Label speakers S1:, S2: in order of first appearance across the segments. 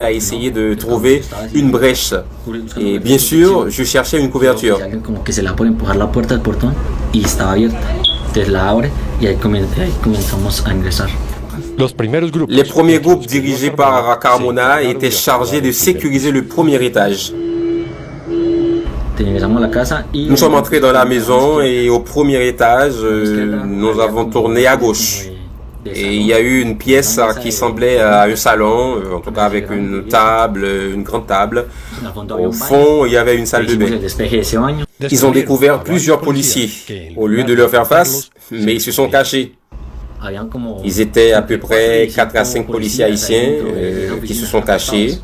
S1: à essayer de trouver une brèche. Et bien sûr, je cherchais une couverture.
S2: Como que se la por empujar la puerta del portón y estaba abierta. Entonces la abre y ahí comenzamos a ingresar.
S1: Les premiers groupes dirigés par Carmona étaient chargés de sécuriser le premier étage. Nous sommes entrés dans la maison et au premier étage, nous avons tourné à gauche. Et il y a eu une pièce qui semblait à un salon, en tout cas avec une table, une grande table. Au fond, il y avait une salle de bain. Ils ont découvert plusieurs policiers. Au lieu de leur faire face, mais ils se sont cachés. Ils étaient à peu près 4 à 5 policiers haïtiens qui se sont cachés.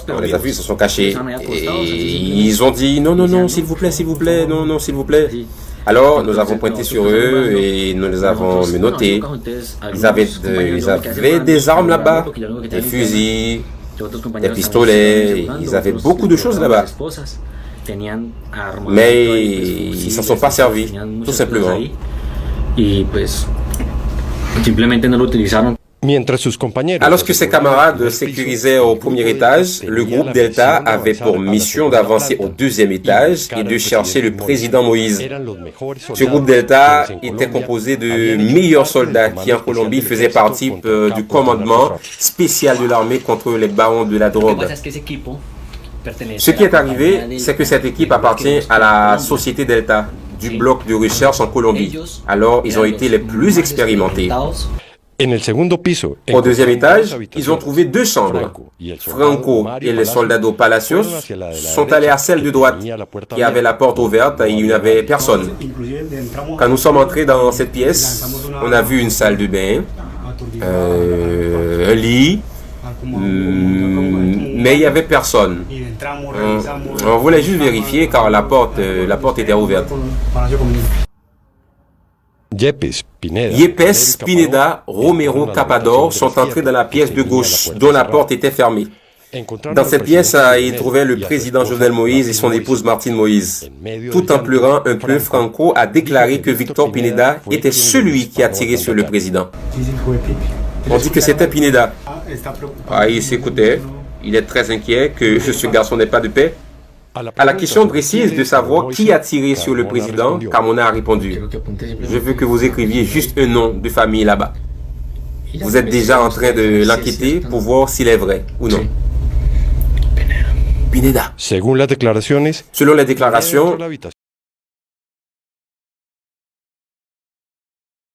S1: On les a vus, ils se sont cachés. Et ils ont dit non, non, non, s'il vous plaît, non, non, s'il vous plaît. Alors, nous avons pointé sur eux et nous les avons menottés. Ils avaient des armes là-bas, des fusils, des pistolets, ils avaient beaucoup de choses là-bas. Mais ils ne s'en sont pas servis, tout simplement. Alors que ses camarades sécurisaient au premier étage, le groupe Delta avait pour mission d'avancer au deuxième étage et de chercher le président Moïse. Ce groupe Delta était composé de meilleurs soldats qui en Colombie faisaient partie du commandement spécial de l'armée contre les barons de la drogue. Ce qui est arrivé, c'est que cette équipe appartient à la société Delta, du bloc de recherche en Colombie. Alors, ils ont été les plus expérimentés. Au deuxième étage, ils ont trouvé 2 chambres. Franco et les soldats de Palacios sont allés à celle de droite, qui avait la porte ouverte et il n'y avait personne. Quand nous sommes entrés dans cette pièce, on a vu une salle de bain, un lit, mais il n'y avait personne. On voulait juste vérifier car la porte était ouverte. Yepes, Pineda, Romero, Capador sont entrés dans la pièce de gauche, dont la porte était fermée. Dans cette pièce, ils trouvaient le président Jovenel Moïse et son épouse Martine Moïse. Tout en pleurant un peu, Franco a déclaré que Victor Pineda était celui qui a tiré sur le président. On dit que c'était Pineda. Il s'écoutait. Il est très inquiet que ce garçon n'ait pas de paix. À la question précise de savoir qui a tiré sur le président, Carmona a répondu « Je veux que vous écriviez juste un nom de famille là-bas. Vous êtes déjà en train de l'enquêter pour voir s'il est vrai ou non. » Pineda. Selon les déclarations,